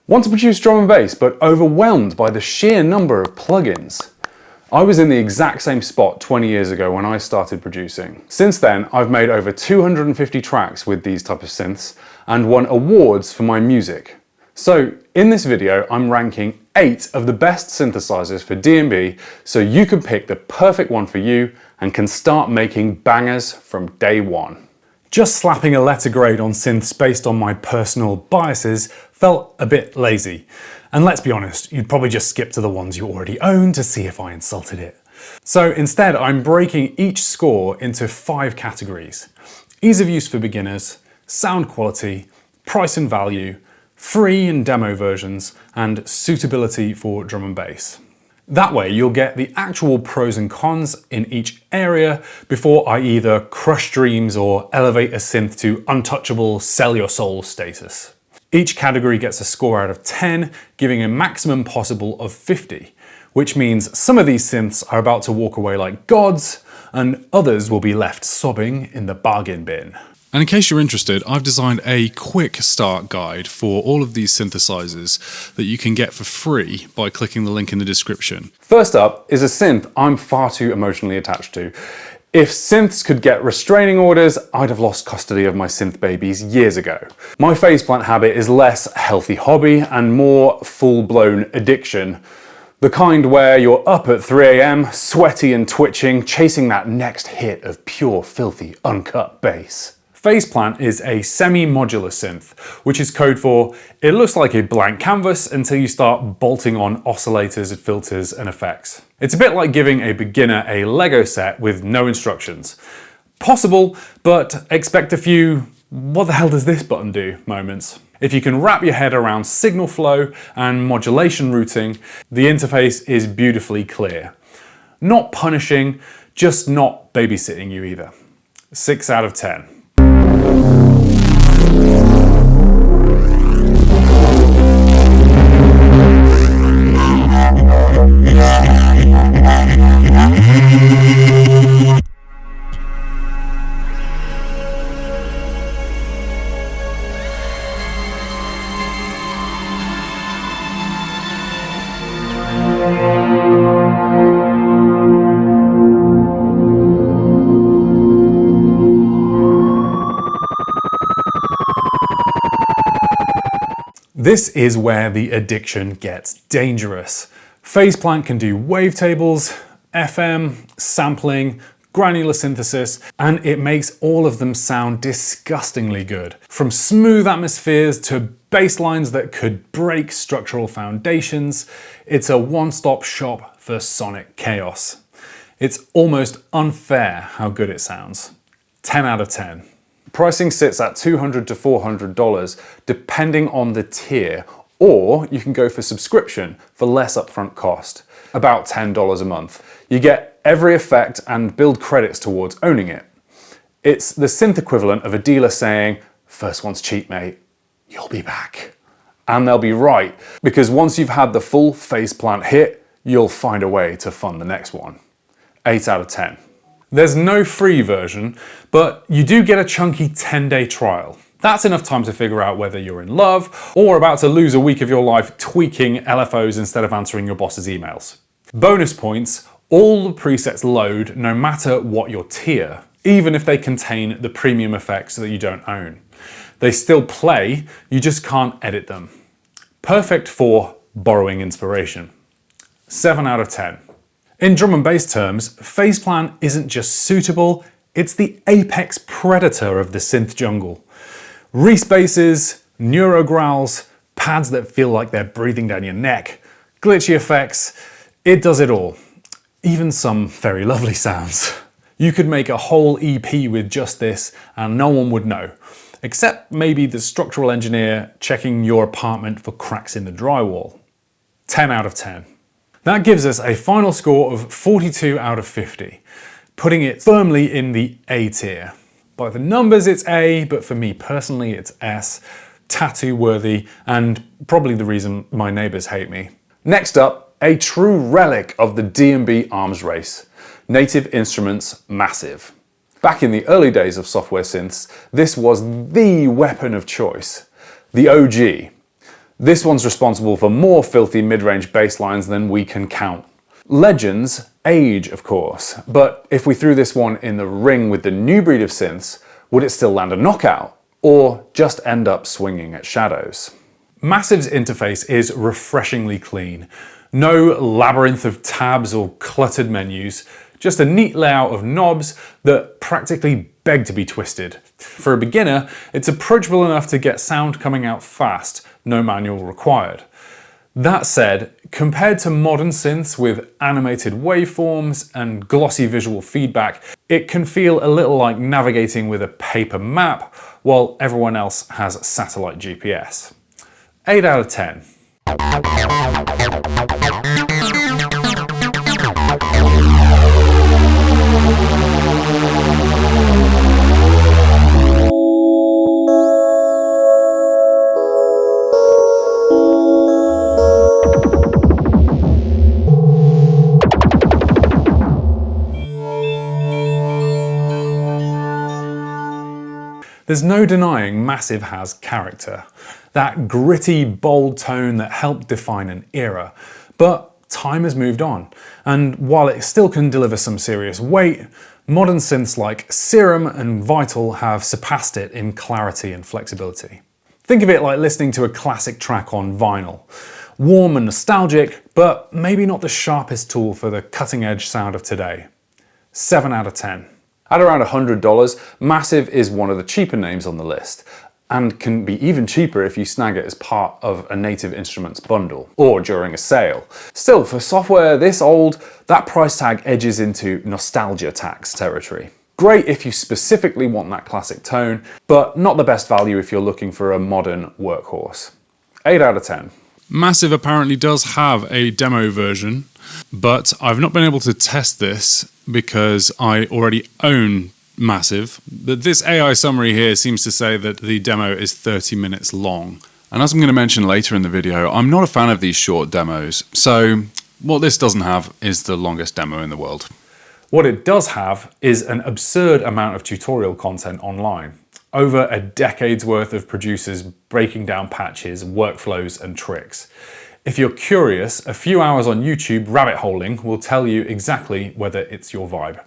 Want to produce drum and bass, but overwhelmed by the sheer number of plugins? I was in the exact same spot 20 years ago when I started producing. Since then, I've made over 250 tracks with these type of synths and won awards for my music. So in this video, I'm ranking 8 of the best synthesizers for DnB so you can pick the perfect one for you and can start making bangers from day one. Just slapping a letter grade on synths based on my personal biases felt a bit lazy. And let's be honest, you'd probably just skip to the ones you already own to see if I insulted it. So instead, I'm breaking each score into 5 categories: ease of use for beginners, sound quality, price and value, free and demo versions, and suitability for drum and bass. That way you'll get the actual pros and cons in each area before I either crush dreams or elevate a synth to untouchable sell your soul status. Each category gets a score out of 10, giving a maximum possible of 50, which means some of these synths are about to walk away like gods, and others will be left sobbing in the bargain bin. And in case you're interested, I've designed a quick start guide for all of these synthesizers that you can get for free by clicking the link in the description. First up is a synth I'm far too emotionally attached to. If synths could get restraining orders, I'd have lost custody of my synth babies years ago. My faceplant habit is less healthy hobby and more full-blown addiction. The kind where you're up at 3 AM, sweaty and twitching, chasing that next hit of pure, filthy, uncut bass. Faceplant is a semi-modular synth, which is code for it looks like a blank canvas until you start bolting on oscillators, filters, and effects. It's a bit like giving a beginner a Lego set with no instructions. Possible, but expect a few "what the hell does this button do" moments. If you can wrap your head around signal flow and modulation routing, the interface is beautifully clear. Not punishing, just not babysitting you either. 6 out of 10. This is where the addiction gets dangerous. Faceplant can do wavetables, FM, sampling, granular synthesis, and it makes all of them sound disgustingly good. From smooth atmospheres to bass lines that could break structural foundations, it's a one-stop shop for sonic chaos. It's almost unfair how good it sounds. 10 out of 10. Pricing sits at $200 to $400 depending on the tier, or you can go for subscription for less upfront cost, about $10 a month. You get every effect and build credits towards owning it. It's the synth equivalent of a dealer saying, "First one's cheap, mate, you'll be back." And they'll be right, because once you've had the full faceplant hit, you'll find a way to fund the next one. 8 out of 10. There's no free version, but you do get a chunky 10-day trial. That's enough time to figure out whether you're in love or about to lose a week of your life tweaking LFOs instead of answering your boss's emails. Bonus points, all the presets load no matter what your tier, even if they contain the premium effects that you don't own. They still play, you just can't edit them. Perfect for borrowing inspiration. 7 out of 10. In drum and bass terms, Faceplant isn't just suitable, it's the apex predator of the synth jungle. Reese basses, neuro growls, pads that feel like they're breathing down your neck, glitchy effects, it does it all. Even some very lovely sounds. You could make a whole EP with just this and no one would know, except maybe the structural engineer checking your apartment for cracks in the drywall. 10 out of 10. That gives us a final score of 42 out of 50, putting it firmly in the A tier. By the numbers it's A, but for me personally it's S, tattoo worthy, and probably the reason my neighbours hate me. Next up, a true relic of the DnB arms race, Native Instruments Massive. Back in the early days of software synths, this was the weapon of choice, the OG. This one's responsible for more filthy mid-range bass lines than we can count. Legends age, of course, but if we threw this one in the ring with the new breed of synths, would it still land a knockout, or just end up swinging at shadows? Massive's interface is refreshingly clean. No labyrinth of tabs or cluttered menus, just a neat layout of knobs that practically beg to be twisted. For a beginner, it's approachable enough to get sound coming out fast, no manual required. That said, compared to modern synths with animated waveforms and glossy visual feedback, it can feel a little like navigating with a paper map while everyone else has satellite GPS. 8 out of 10. There's no denying Massive has character. That gritty, bold tone that helped define an era. But time has moved on, and while it still can deliver some serious weight, modern synths like Serum and Vital have surpassed it in clarity and flexibility. Think of it like listening to a classic track on vinyl. Warm and nostalgic, but maybe not the sharpest tool for the cutting-edge sound of today. 7 out of 10. At around $100, Massive is one of the cheaper names on the list, and can be even cheaper if you snag it as part of a Native Instruments bundle, or during a sale. Still, for software this old, that price tag edges into nostalgia tax territory. Great if you specifically want that classic tone, but not the best value if you're looking for a modern workhorse. 8 out of 10. Massive apparently does have a demo version, but I've not been able to test this because I already own Massive. But this AI summary here seems to say that the demo is 30 minutes long. And as I'm going to mention later in the video, I'm not a fan of these short demos. So what this doesn't have is the longest demo in the world. What it does have is an absurd amount of tutorial content online. Over a decade's worth of producers breaking down patches, workflows, and tricks. If you're curious, a few hours on YouTube rabbit holing will tell you exactly whether it's your vibe.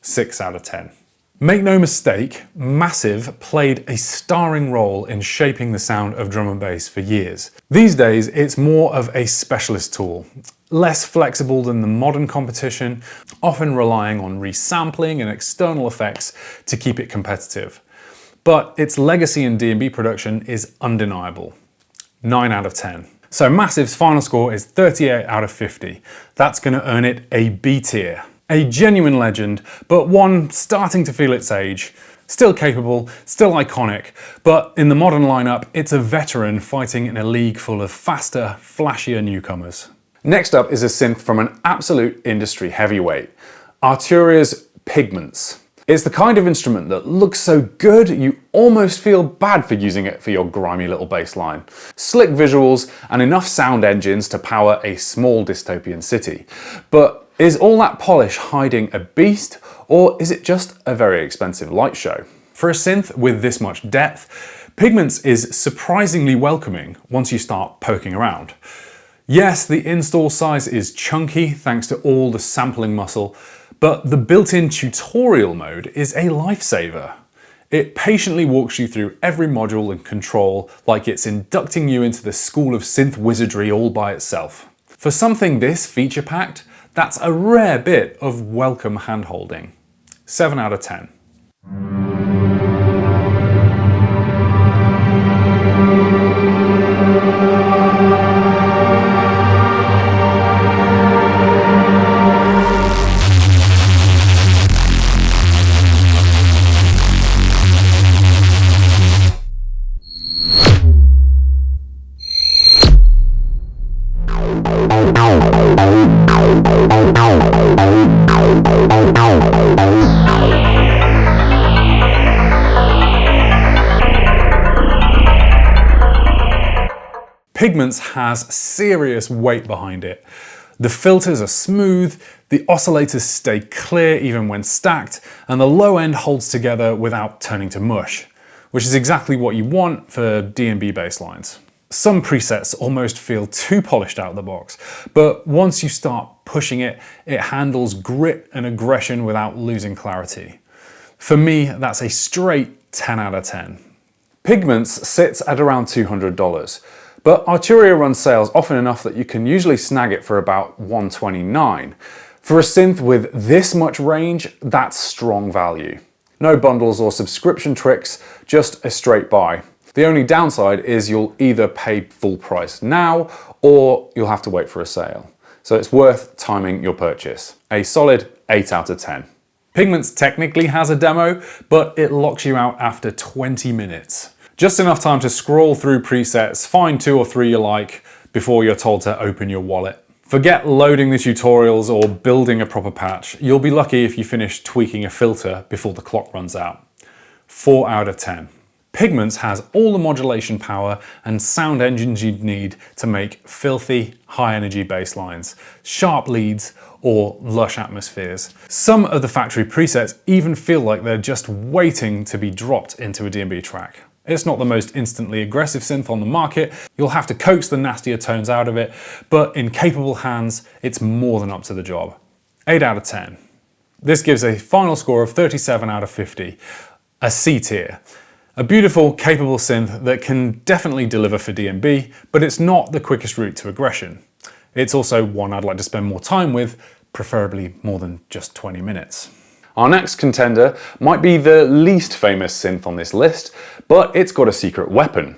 6 out of 10. Make no mistake, Massive played a starring role in shaping the sound of drum and bass for years. These days, it's more of a specialist tool, less flexible than the modern competition, often relying on resampling and external effects to keep it competitive. But its legacy in DnB production is undeniable. 9 out of 10. So Massive's final score is 38 out of 50. That's going to earn it a B tier. A genuine legend, but one starting to feel its age. Still capable, still iconic, but in the modern lineup, it's a veteran fighting in a league full of faster, flashier newcomers. Next up is a synth from an absolute industry heavyweight, Arturia's Pigments. It's the kind of instrument that looks so good you almost feel bad for using it for your grimy little bass line. Slick visuals and enough sound engines to power a small dystopian city. But is all that polish hiding a beast, or is it just a very expensive light show? For a synth with this much depth, Pigments is surprisingly welcoming once you start poking around. Yes, the install size is chunky thanks to all the sampling muscle, but the built-in tutorial mode is a lifesaver. It patiently walks you through every module and control like it's inducting you into the school of synth wizardry all by itself. For something this feature-packed, that's a rare bit of welcome hand-holding. 7 out of 10. Pigments has serious weight behind it. The filters are smooth, the oscillators stay clear even when stacked, and the low end holds together without turning to mush, which is exactly what you want for DnB bass lines. Some presets almost feel too polished out of the box, but once you start pushing it, it handles grit and aggression without losing clarity. For me, that's a straight 10 out of 10. Pigments sits at around $200, but Arturia runs sales often enough that you can usually snag it for about $129. For a synth with this much range, that's strong value. No bundles or subscription tricks, just a straight buy. The only downside is you'll either pay full price now or you'll have to wait for a sale. So it's worth timing your purchase. A solid 8 out of 10. Pigments technically has a demo, but it locks you out after 20 minutes. Just enough time to scroll through presets, find 2 or 3 you like before you're told to open your wallet. Forget loading the tutorials or building a proper patch. You'll be lucky if you finish tweaking a filter before the clock runs out. 4 out of 10. Pigments has all the modulation power and sound engines you'd need to make filthy, high-energy bass lines, sharp leads, or lush atmospheres. Some of the factory presets even feel like they're just waiting to be dropped into a DnB track. It's not the most instantly aggressive synth on the market, you'll have to coax the nastier tones out of it, but in capable hands, it's more than up to the job. 8 out of 10. This gives a final score of 37 out of 50, a C tier. A beautiful, capable synth that can definitely deliver for DnB, but it's not the quickest route to aggression. It's also one I'd like to spend more time with, preferably more than just 20 minutes. Our next contender might be the least famous synth on this list, but it's got a secret weapon.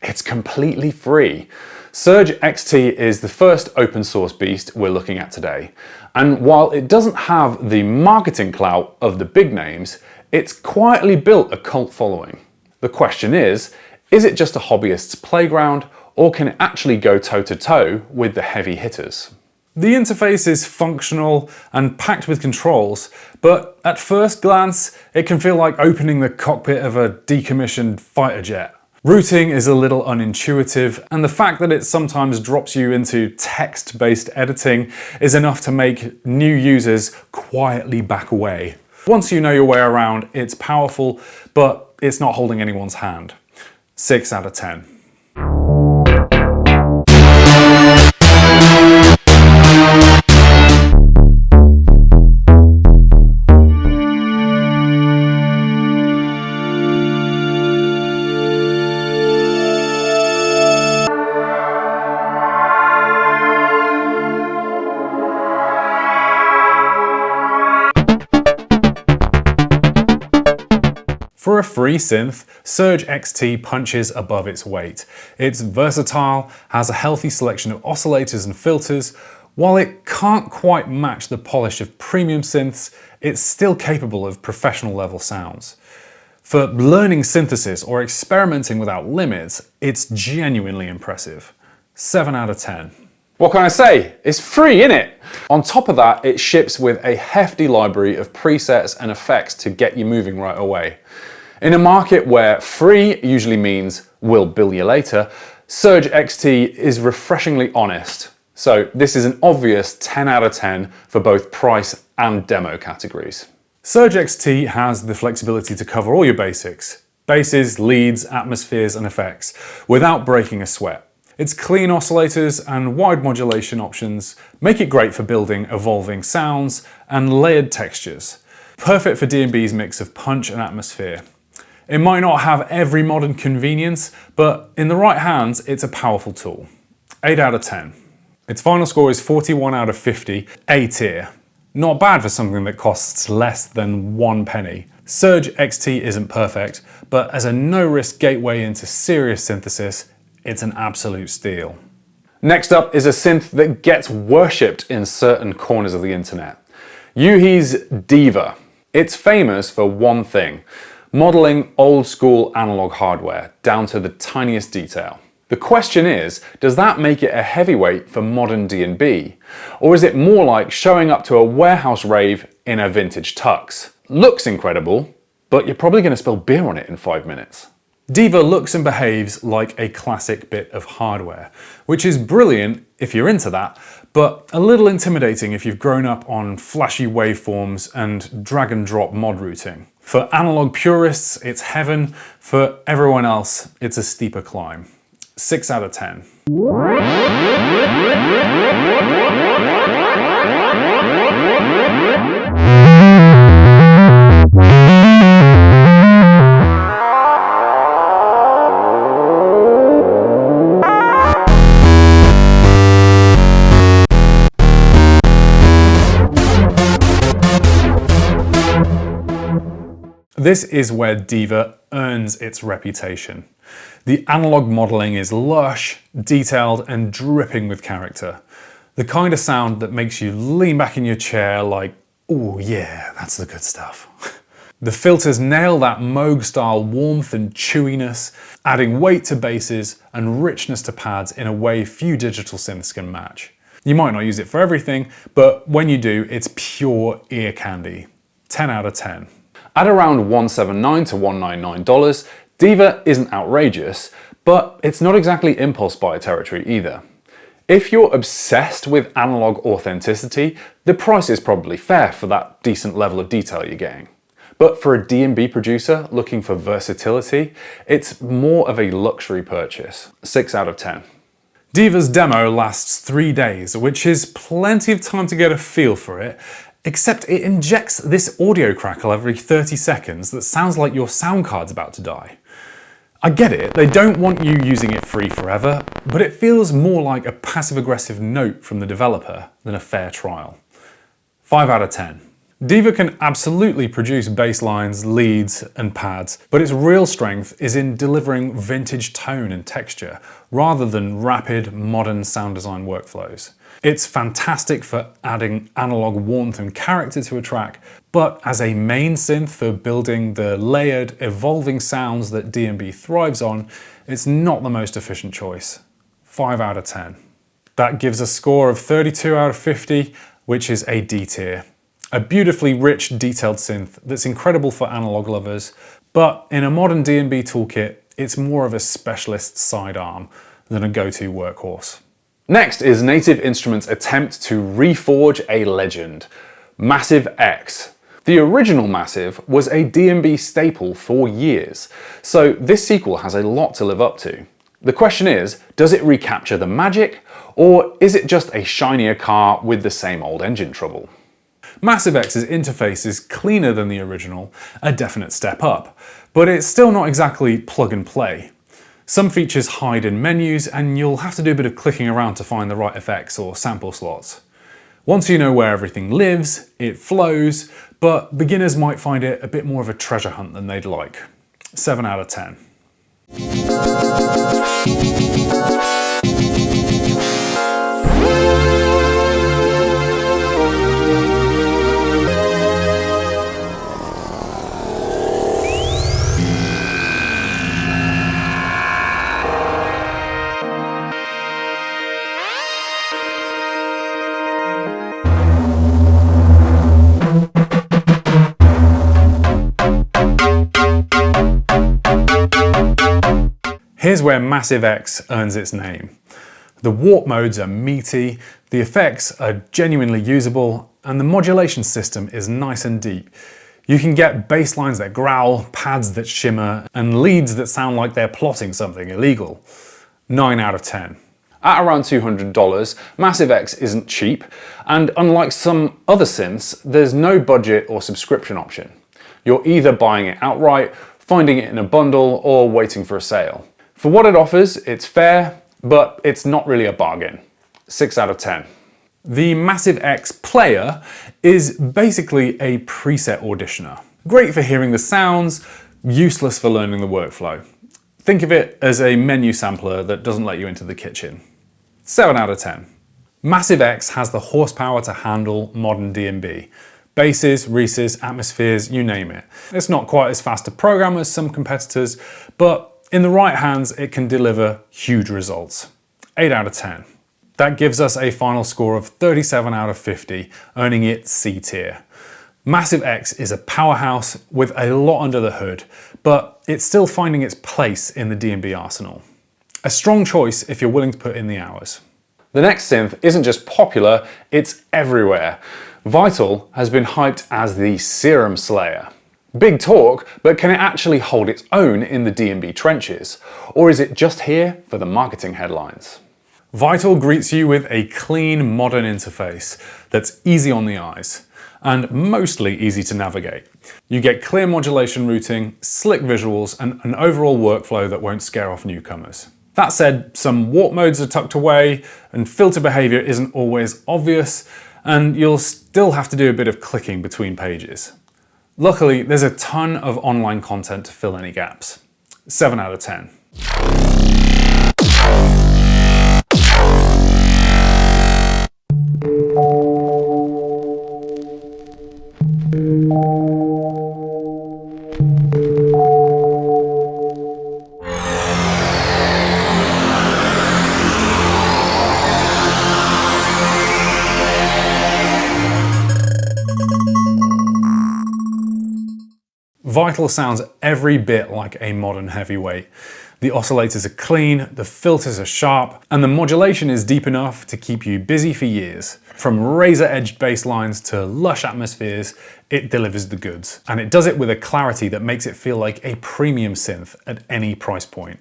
It's completely free. Surge XT is the first open source beast we're looking at today. And while it doesn't have the marketing clout of the big names, it's quietly built a cult following. The question is it just a hobbyist's playground, or can it actually go toe-to-toe with the heavy hitters? The interface is functional and packed with controls, but at first glance, it can feel like opening the cockpit of a decommissioned fighter jet. Routing is a little unintuitive, and the fact that it sometimes drops you into text-based editing is enough to make new users quietly back away. Once you know your way around, it's powerful, but it's not holding anyone's hand. 6 out of 10. For a free synth, Surge XT punches above its weight. It's versatile, has a healthy selection of oscillators and filters. While it can't quite match the polish of premium synths, it's still capable of professional level sounds. For learning synthesis or experimenting without limits, it's genuinely impressive. 7 out of 10. What can I say? It's free, innit? On top of that, it ships with a hefty library of presets and effects to get you moving right away. In a market where free usually means we'll bill you later, Surge XT is refreshingly honest. So this is an obvious 10 out of 10 for both price and demo categories. Surge XT has the flexibility to cover all your basics: basses, leads, atmospheres, and effects, without breaking a sweat. Its clean oscillators and wide modulation options make it great for building evolving sounds and layered textures. Perfect for DnB's mix of punch and atmosphere. It might not have every modern convenience, but in the right hands, it's a powerful tool. 8 out of 10. Its final score is 41 out of 50, A tier. Not bad for something that costs less than 1 penny. Surge XT isn't perfect, but as a no-risk gateway into serious synthesis, it's an absolute steal. Next up is a synth that gets worshipped in certain corners of the internet. Yuhi's Diva. It's famous for one thing: modeling old school analog hardware down to the tiniest detail. The question is, does that make it a heavyweight for modern DnB? Or is it more like showing up to a warehouse rave in a vintage tux? Looks incredible, but you're probably going to spill beer on it in 5 minutes. Diva looks and behaves like a classic bit of hardware, which is brilliant if you're into that, but a little intimidating if you've grown up on flashy waveforms and drag and drop mod routing. For analog purists, it's heaven. For everyone else, it's a steeper climb. 6 out of 10. This is where Diva earns its reputation. The analog modeling is lush, detailed, and dripping with character. The kind of sound that makes you lean back in your chair like, oh yeah, that's the good stuff. The filters nail that Moog-style warmth and chewiness, adding weight to basses and richness to pads in a way few digital synths can match. You might not use it for everything, but when you do, it's pure ear candy. 10 out of 10. At around $179 to $199, Diva isn't outrageous, but it's not exactly impulse buy territory either. If you're obsessed with analog authenticity, the price is probably fair for that decent level of detail you're getting. But for a DnB producer looking for versatility, it's more of a luxury purchase. 6 out of 10. Diva's demo lasts 3 days, which is plenty of time to get a feel for it, except it injects this audio crackle every 30 seconds that sounds like your sound card's about to die. I get it, they don't want you using it free forever, but it feels more like a passive-aggressive note from the developer than a fair trial. 5 out of 10. Diva can absolutely produce bass lines, leads, and pads, but its real strength is in delivering vintage tone and texture, rather than rapid, modern sound design workflows. It's fantastic for adding analog warmth and character to a track, but as a main synth for building the layered, evolving sounds that DnB thrives on, it's not the most efficient choice. 5 out of 10. That gives a score of 32 out of 50, which is a D tier. A beautifully rich, detailed synth that's incredible for analog lovers, but in a modern DnB toolkit, it's more of a specialist sidearm than a go-to workhorse. Next is Native Instruments' attempt to reforge a legend, Massive X. The original Massive was a DnB staple for years, so this sequel has a lot to live up to. The question is, does it recapture the magic, or is it just a shinier car with the same old engine trouble? Massive X's interface is cleaner than the original, a definite step up, but it's still not exactly plug and play. Some features hide in menus, and you'll have to do a bit of clicking around to find the right effects or sample slots. Once you know where everything lives, it flows, but beginners might find it a bit more of a treasure hunt than they'd like. 7 out of 10. Here's where Massive X earns its name. The warp modes are meaty, the effects are genuinely usable, and the modulation system is nice and deep. You can get bass lines that growl, pads that shimmer, and leads that sound like they're plotting something illegal. 9 out of 10. At around $200, Massive X isn't cheap, and unlike some other synths, there's no budget or subscription option. You're either buying it outright, finding it in a bundle, or waiting for a sale. For what it offers, it's fair, but it's not really a bargain. 6 out of 10. The Massive X player is basically a preset auditioner. Great for hearing the sounds, useless for learning the workflow. Think of it as a menu sampler that doesn't let you into the kitchen. 7 out of 10. Massive X has the horsepower to handle modern DnB. Basses, Reeses, atmospheres, you name it. It's not quite as fast to program as some competitors, but in the right hands, it can deliver huge results. 8 out of 10. That gives us a final score of 37 out of 50, earning it C tier. Massive X is a powerhouse with a lot under the hood, but it's still finding its place in the DnB arsenal. A strong choice if you're willing to put in the hours. The next synth isn't just popular, it's everywhere. Vital has been hyped as the Serum Slayer. Big talk, but can it actually hold its own in the DnB trenches? Or is it just here for the marketing headlines? Vital greets you with a clean, modern interface that's easy on the eyes and mostly easy to navigate. You get clear modulation routing, slick visuals, and an overall workflow that won't scare off newcomers. That said, some warp modes are tucked away and filter behavior isn't always obvious, and you'll still have to do a bit of clicking between pages. Luckily, there's a ton of online content to fill any gaps. 7 out of 10. Vital sounds every bit like a modern heavyweight. The oscillators are clean, the filters are sharp, and the modulation is deep enough to keep you busy for years. From razor-edged bass lines to lush atmospheres, it delivers the goods. And it does it with a clarity that makes it feel like a premium synth at any price point.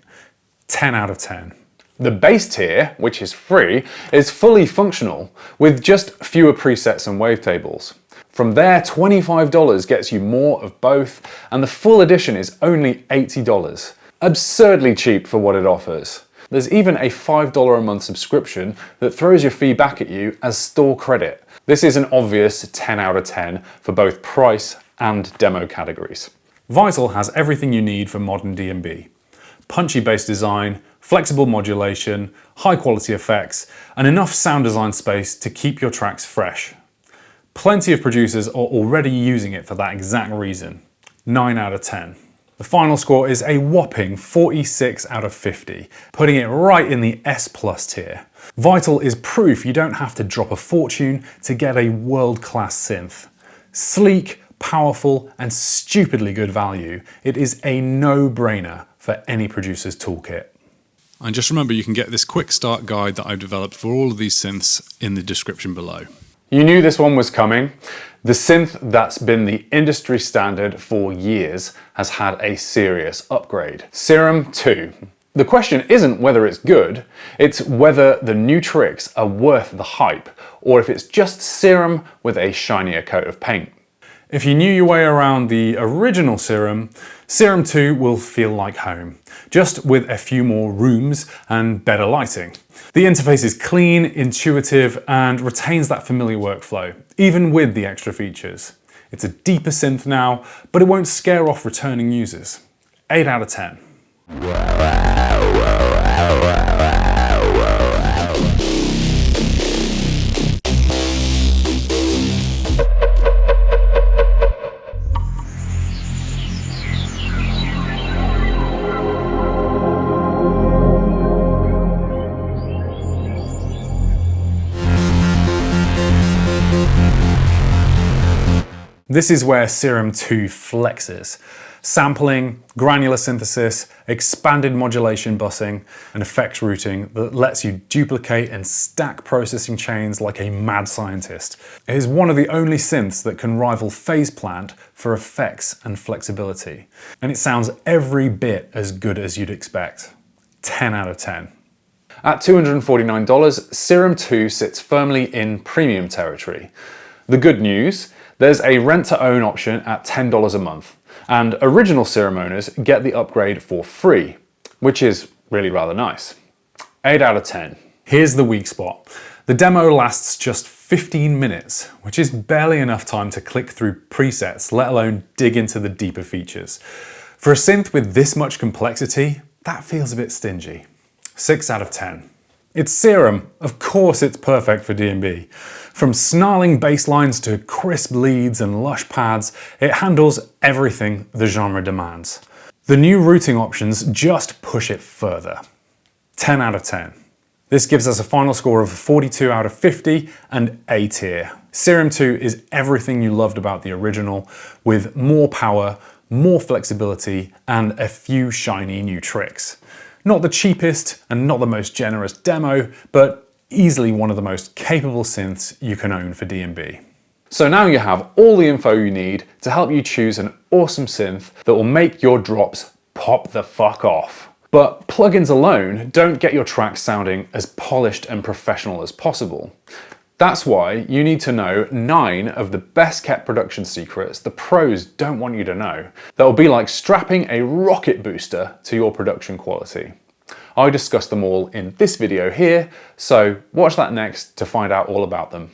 10 out of 10. The base tier, which is free, is fully functional, with just fewer presets and wavetables. From there, $25 gets you more of both, and the full edition is only $80. Absurdly cheap for what it offers. There's even a $5 a month subscription that throws your fee back at you as store credit. This is an obvious 10 out of 10 for both price and demo categories. Vital has everything you need for modern DnB. Punchy bass design, flexible modulation, high quality effects, and enough sound design space to keep your tracks fresh. Plenty of producers are already using it for that exact reason. 9 out of 10. The final score is a whopping 46 out of 50, putting it right in the S+ tier. Vital is proof you don't have to drop a fortune to get a world-class synth. Sleek, powerful, and stupidly good value, it is a no-brainer for any producer's toolkit. And just remember, you can get this quick start guide that I've developed for all of these synths in the description below. You knew this one was coming. The synth that's been the industry standard for years has had a serious upgrade. Serum 2. The question isn't whether it's good, it's whether the new tricks are worth the hype, or if it's just Serum with a shinier coat of paint. If you knew your way around the original Serum, Serum 2 will feel like home, just with a few more rooms and better lighting. The interface is clean, intuitive, and retains that familiar workflow, even with the extra features. It's a deeper synth now, but it won't scare off returning users. 8 out of 10. This is where Serum 2 flexes. Sampling, granular synthesis, expanded modulation busing, and effects routing that lets you duplicate and stack processing chains like a mad scientist. It is one of the only synths that can rival Phase Plant for effects and flexibility. And it sounds every bit as good as you'd expect. 10 out of 10. At $249, Serum 2 sits firmly in premium territory. The good news, there's a rent-to-own option at $10 a month, and original Serum owners get the upgrade for free, which is really rather nice. 8 out of 10. Here's the weak spot. The demo lasts just 15 minutes, which is barely enough time to click through presets, let alone dig into the deeper features. For a synth with this much complexity, that feels a bit stingy. 6 out of 10. It's Serum. Of course it's perfect for DnB. From snarling bass lines to crisp leads and lush pads, it handles everything the genre demands. The new routing options just push it further. 10 out of 10. This gives us a final score of 42 out of 50 and A tier. Serum 2 is everything you loved about the original, with more power, more flexibility, and a few shiny new tricks. Not the cheapest and not the most generous demo, but easily one of the most capable synths you can own for DnB. So now you have all the info you need to help you choose an awesome synth that will make your drops pop the fuck off. But plugins alone don't get your tracks sounding as polished and professional as possible. That's why you need to know 9 of the best kept production secrets the pros don't want you to know. That will be like strapping a rocket booster to your production quality. I discuss them all in this video here, so watch that next to find out all about them.